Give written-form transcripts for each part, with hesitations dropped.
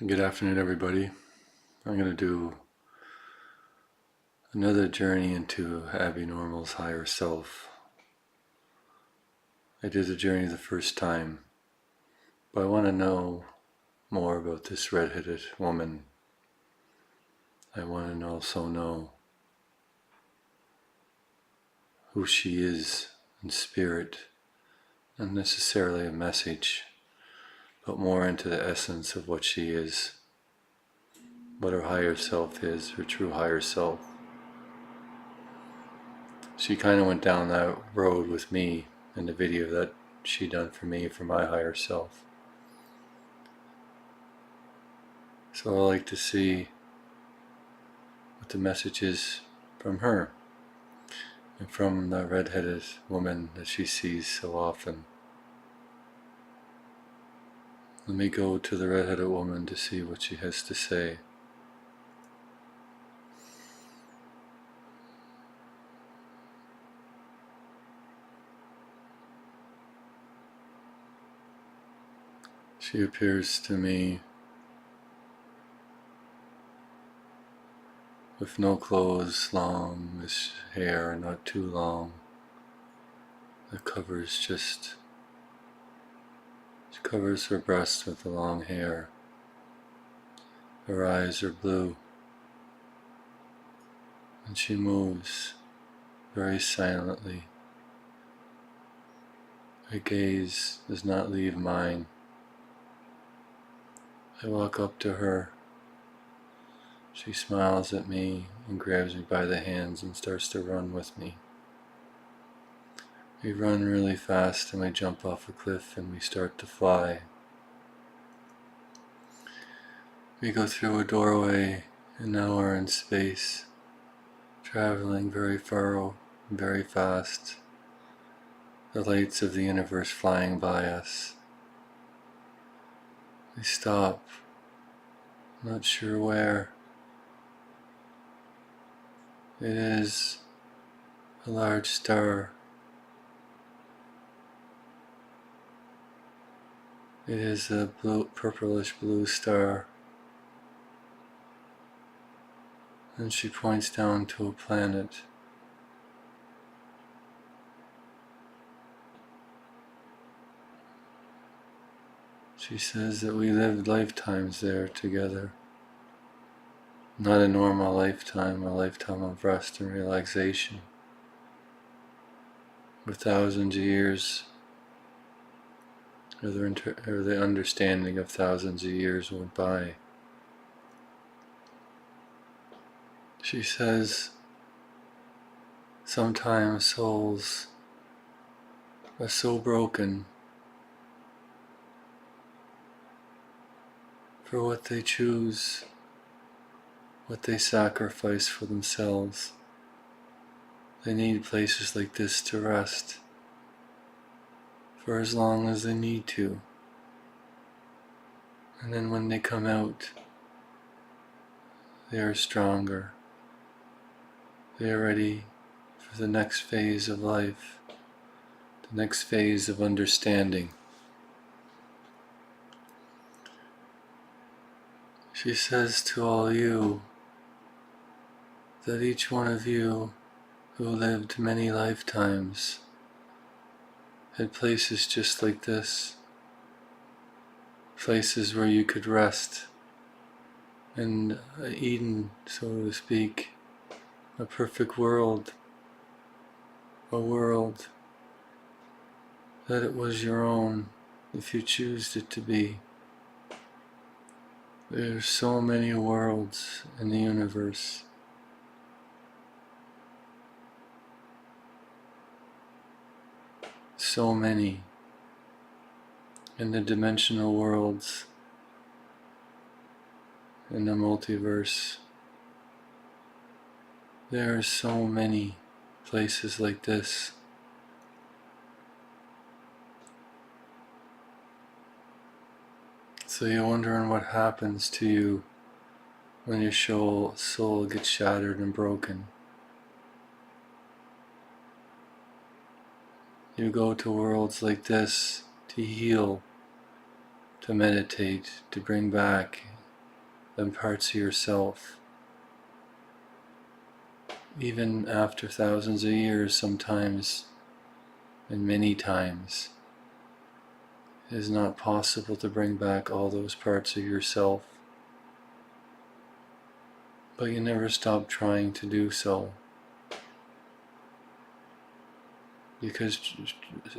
Good afternoon, everybody. I'm going to do another journey into Abbey Normal's higher self. I did the journey the first time, but I want to know more about this red-headed woman. I want to also know who she is in spirit, not necessarily a message, but more into the essence of what she is, what her higher self is, her true higher self. She kind of went down that road with me in the video that she done for me for my higher self. So I like to see what the message is from her and from the red-headed woman that she sees so often. Let me go to the red-headed woman to see what she has to say. She appears to me with no clothes, long hair, not too long. That she covers her breast with the long hair. Her eyes are blue, and she moves very silently. Her gaze does not leave mine. I walk up to her. She smiles at me and grabs me by the hands and starts to run with me. We run really fast and we jump off a cliff and we start to fly. We go through a doorway and now we're in space, traveling very far, very fast. The lights of the universe flying by us. We stop, not sure where. It is a large star. It is a purplish blue star. And she points down to a planet. She says that we lived lifetimes there together. Not a normal lifetime, a lifetime of rest and relaxation. For thousands of years, or the understanding of thousands of years went by. She says, sometimes souls are so broken for what they choose, what they sacrifice for themselves. They need places like this to rest for as long as they need to. And then when they come out, they are stronger. They are ready for the next phase of life, the next phase of understanding. She says to all you that each one of you who lived many lifetimes had places just like this, places where you could rest, and Eden, so to speak, a perfect world, a world that it was your own if you choose it to be. There's so many worlds in the universe. So many in the dimensional worlds, in the multiverse. There are so many places like this. So you're wondering what happens to you when your soul gets shattered and broken. You go to worlds like this to heal, to meditate, to bring back than parts of yourself. Even after thousands of years, sometimes, and many times, it is not possible to bring back all those parts of yourself. But you never stop trying to do so. Because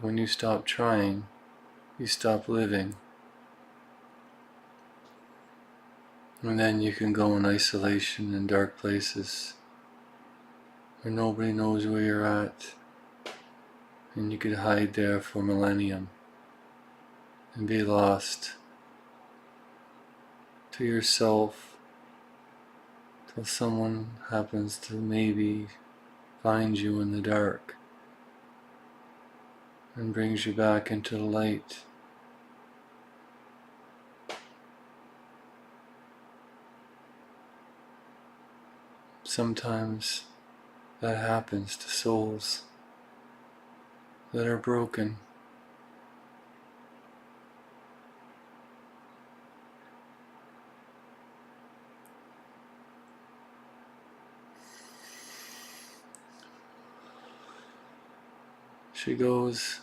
when you stop trying, you stop living. And then you can go in isolation in dark places where nobody knows where you're at. And you could hide there for millennium and be lost to yourself till someone happens to maybe find you in the dark and brings you back into the light. Sometimes that happens to souls that are broken. She goes,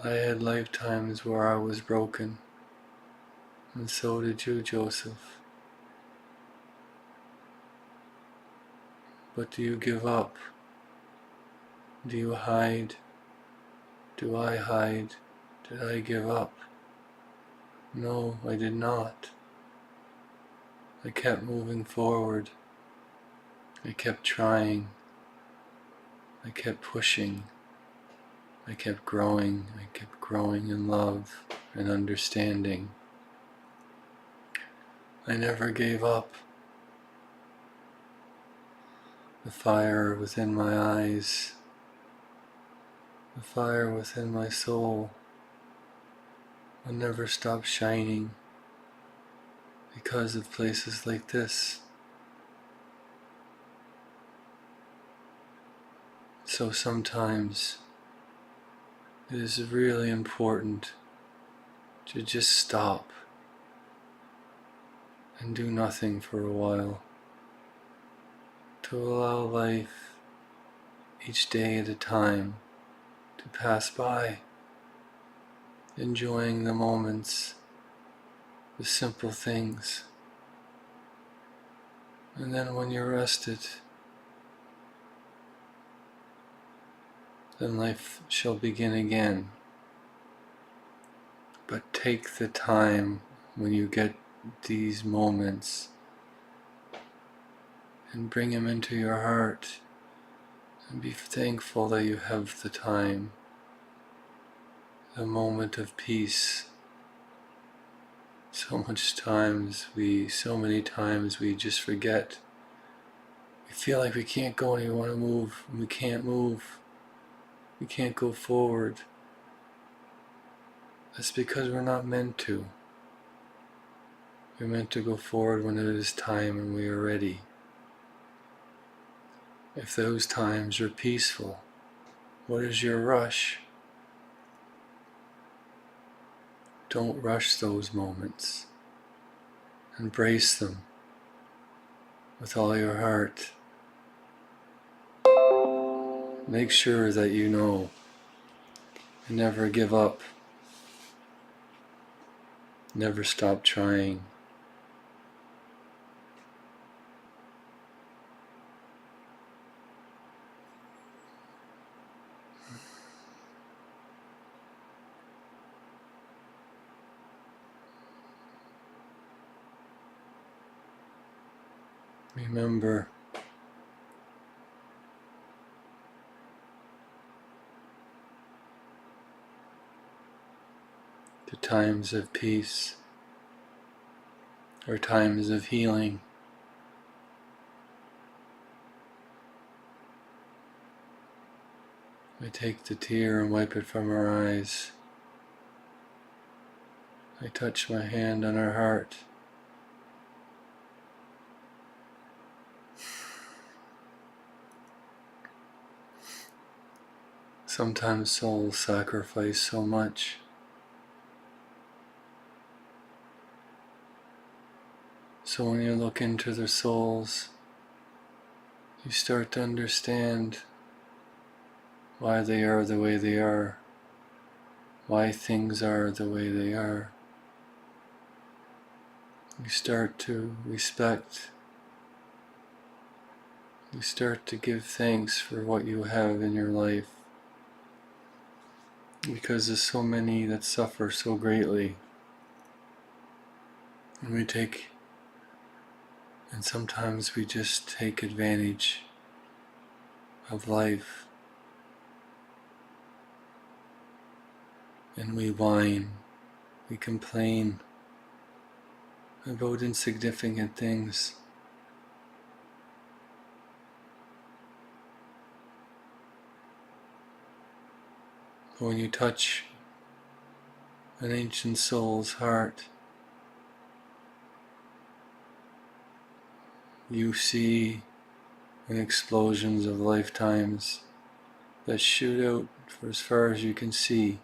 I had lifetimes where I was broken, and so did you, Joseph. But do you give up? Do you hide? Do I hide? Did I give up? No, I did not. I kept moving forward. I kept trying. I kept pushing. I kept growing. I kept growing in love and understanding. I never gave up. The fire within my eyes, the fire within my soul will never stop shining because of places like this. So sometimes it is really important to just stop and do nothing for a while, to allow life each day at a time to pass by, enjoying the moments, the simple things. And then when you're rested, then life shall begin again. But take the time when you get these moments and bring them into your heart and be thankful that you have the time, the moment of peace. So many times we just forget. We feel like we can't go anywhere, we want to move, and we can't move. We can't go forward. That's because we're not meant to. We're meant to go forward when it is time and we are ready. If those times are peaceful, what is your rush? Don't rush those moments. Embrace them with all your heart. Make sure that you know and never give up. Never stop trying. Remember, the times of peace are times of healing. I take the tear and wipe it from her eyes. I touch my hand on her heart. Sometimes souls sacrifice so much. So when you look into their souls, you start to understand why they are the way they are, why things are the way they are. You start to respect, you start to give thanks for what you have in your life, because there's so many that suffer so greatly. And sometimes we just take advantage of life, and we whine, we complain about insignificant things. When you touch an ancient soul's heart, you see explosions of lifetimes that shoot out for as far as you can see.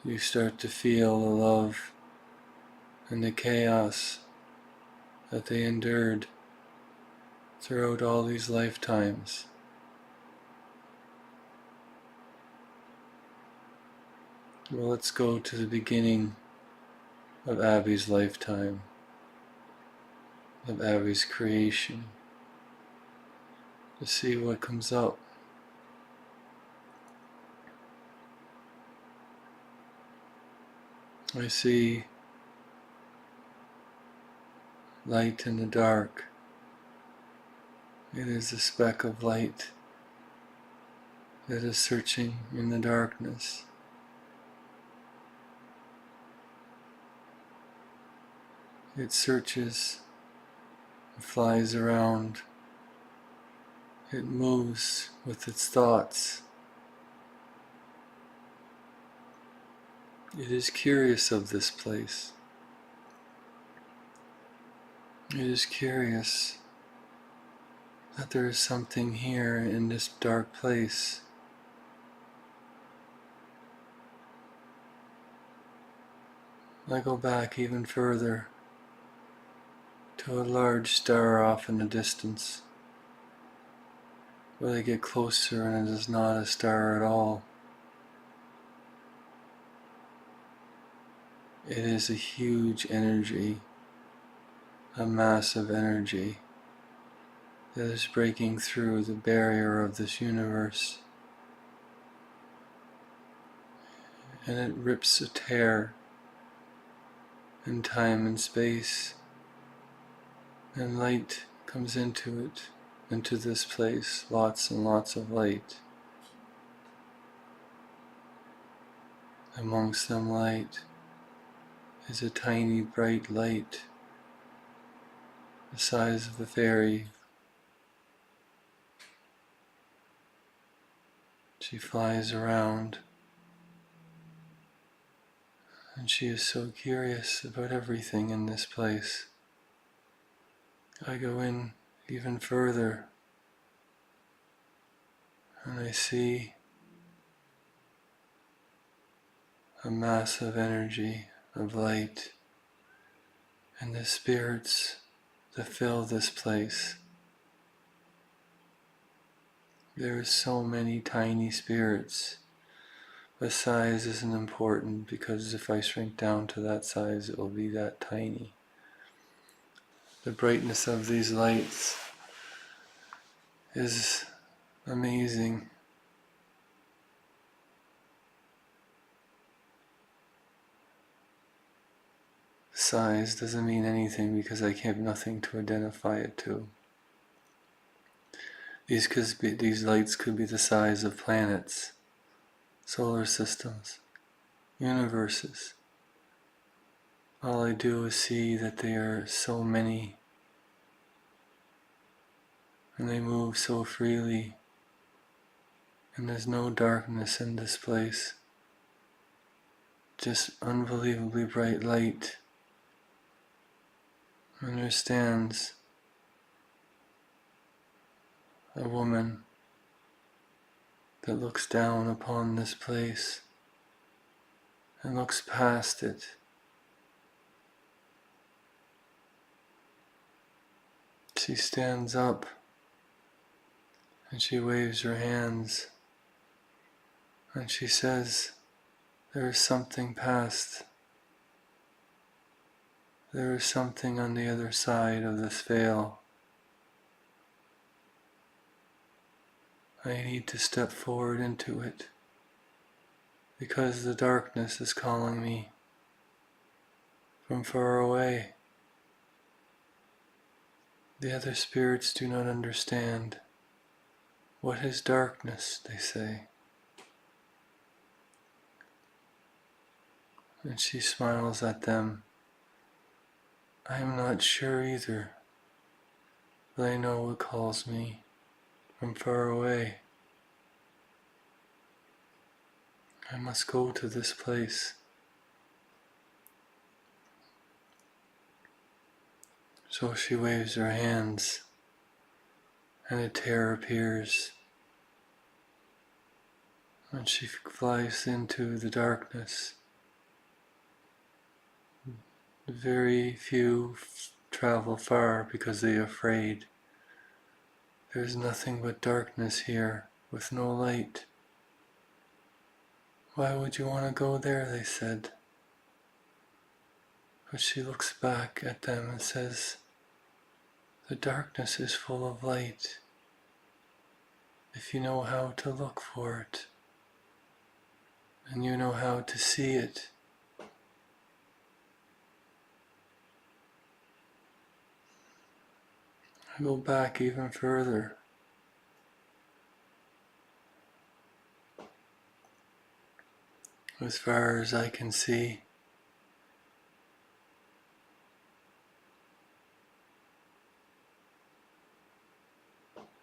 You start to feel the love and the chaos that they endured throughout all these lifetimes. Well, let's go to the beginning of Abbey's lifetime, of Abbey's creation, to see what comes up. I see light in the dark. It is a speck of light that is searching in the darkness. It searches, it flies around, it moves with its thoughts. It is curious of this place. It is curious that there is something here in this dark place. I go back even further to a large star off in the distance, where I get closer and it is not a star at all. It is a huge energy, a massive energy that is breaking through the barrier of this universe, and it rips a tear in time and space, and light comes into it, into this place, lots and lots of light. Amongst them light is a tiny bright light, the size of a fairy. She flies around, and she is so curious about everything in this place. I go in even further, and I see a massive energy of light and the spirits that fill this place. There are so many tiny spirits, but size isn't important, because if I shrink down to that size, it will be that tiny. The brightness of these lights is amazing. Size doesn't mean anything because I have nothing to identify it to. These lights could be the size of planets, solar systems, universes. All I do is see that there are so many, and they move so freely, and there's no darkness in this place, just unbelievably bright light. Understands a woman that looks down upon this place and looks past it. She stands up and she waves her hands and she says, "There is something past. There is something on the other side of this veil. I need to step forward into it because the darkness is calling me from far away. The other spirits do not understand. What is darkness?" they say. And she smiles at them. "I am not sure either, but I know it calls me from far away. I must go to this place." So she waves her hands, and a tear appears, and she flies into the darkness. Very few travel far because they are afraid. There is nothing but darkness here, with no light. "Why would you want to go there?" they said. But she looks back at them and says, "The darkness is full of light, if you know how to look for it, and you know how to see it." I go back even further. As far as I can see,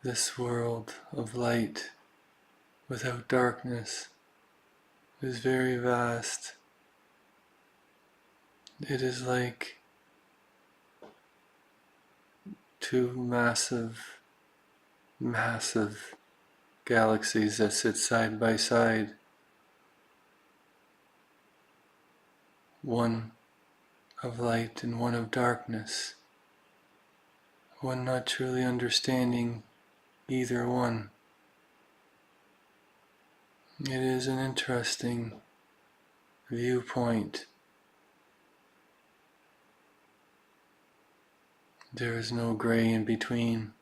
this world of light without darkness is very vast. It is like two massive, massive galaxies that sit side by side. One of light and one of darkness. One not truly understanding either one. It is an interesting viewpoint. There is no gray in between.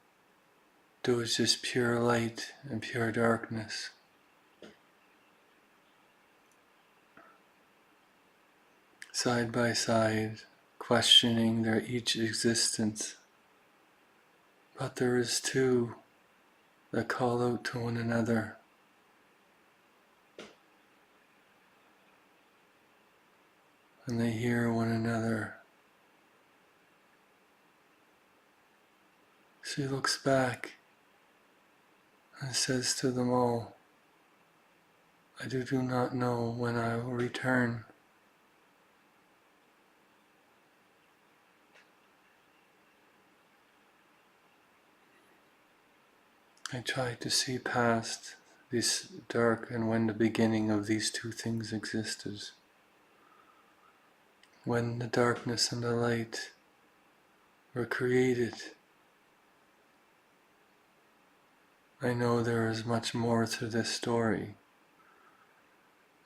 There is just pure light and pure darkness. Side by side, questioning their each existence. But there is two that call out to one another. And they hear one another. She looks back and says to them all, "I do not know when I will return. I tried to see past this dark and when the beginning of these two things existed. When the darkness and the light were created. I know there is much more to this story,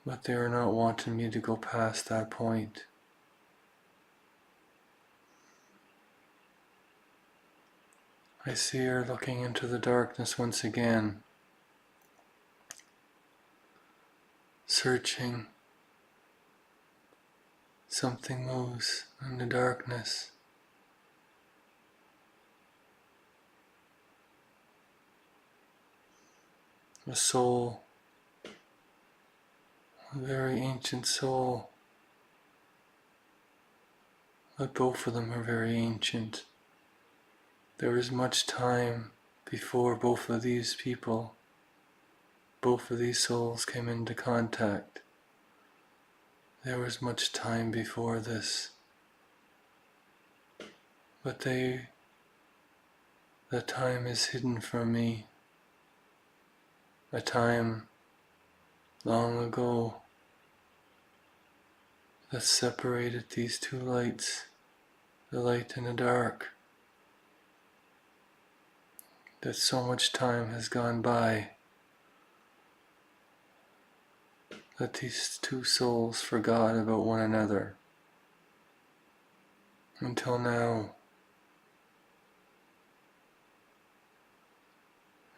but they are not wanting me to go past that point. I see her looking into the darkness once again, searching. Something moves in the darkness. A soul, a very ancient soul, but both of them are very ancient. There is much time before both of these people, both of these souls came into contact. There was much time before this, but the time is hidden from me. A time long ago, that separated these two lights, the light and the dark, that so much time has gone by that these two souls forgot about one another until now.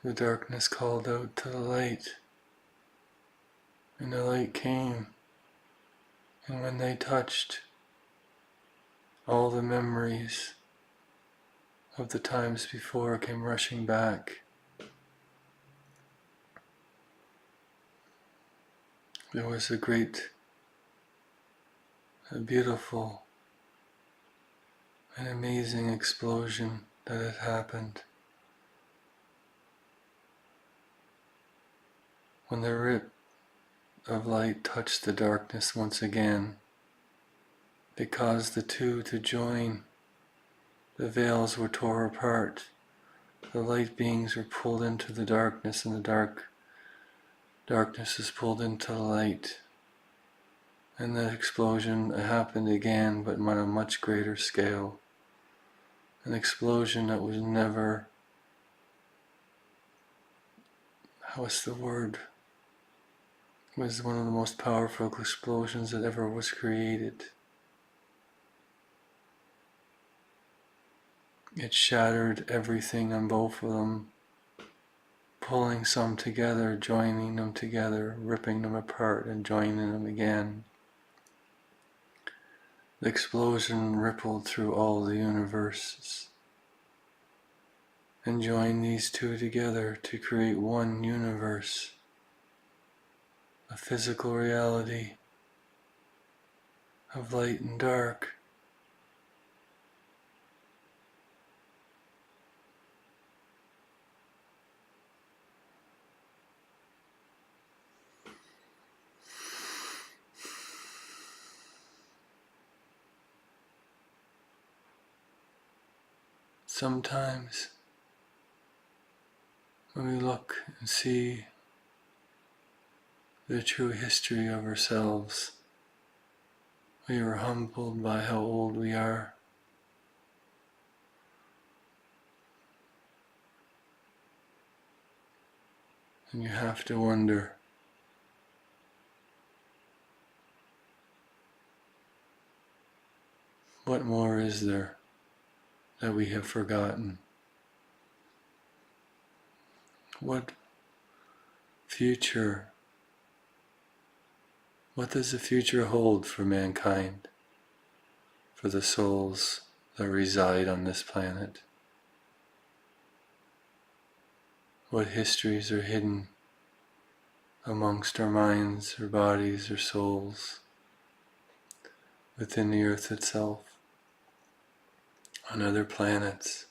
The darkness called out to the light, and the light came, and when they touched, all the memories of the times before came rushing back. There was a beautiful, an amazing explosion that had happened when the rip of light touched the darkness once again. It caused the two to join. The veils were torn apart. The light beings were pulled into the darkness, and the darkness was pulled into the light. And the explosion happened again, but on a much greater scale. An explosion that was never, what's the word? It was one of the most powerful explosions that ever was created. It shattered everything on both of them, pulling some together, joining them together, ripping them apart and joining them again. The explosion rippled through all the universes and joined these two together to create one universe, a physical reality of light and dark. Sometimes when we look and see the true history of ourselves, we are humbled by how old we are. And you have to wonder, what more is there that we have forgotten? What does the future hold for mankind, for the souls that reside on this planet? What histories are hidden amongst our minds, our bodies, our souls, within the earth itself, on other planets?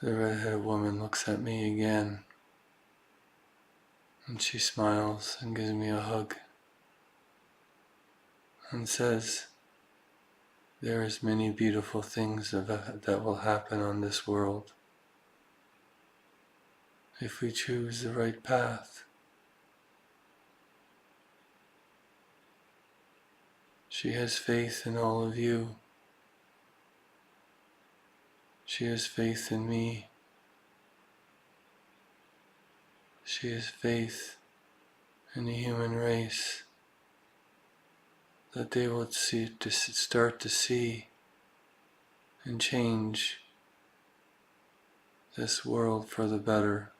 The red-haired woman looks at me again, and she smiles and gives me a hug and says, there is many beautiful things that will happen on this world if we choose the right path. She has faith in all of you. She has faith in me. She has faith in the human race, that they will start to see and change this world for the better.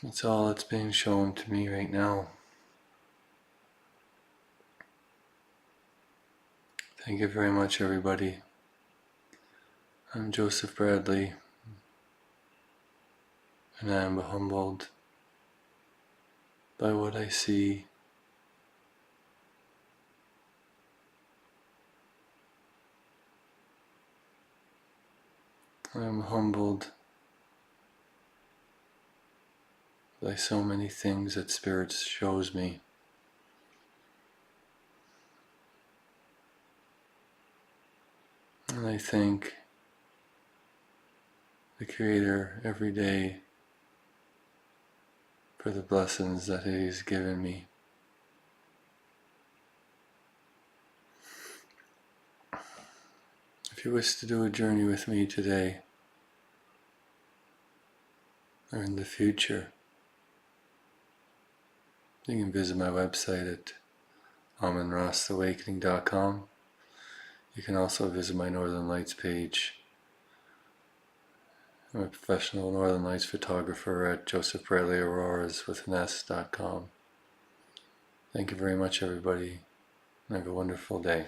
It's all that's being shown to me right now. Thank you very much, everybody. I'm Joseph Bradley, and I am humbled by what I see. I am humbled by so many things that Spirit shows me. And I thank the Creator every day for the blessings that He's given me. If you wish to do a journey with me today or in the future, you can visit my website at amonrosawakening.com. You can also visit my Northern Lights page. I'm a professional Northern Lights photographer at josephbradleyauroras.com. Thank you very much, everybody, and have a wonderful day.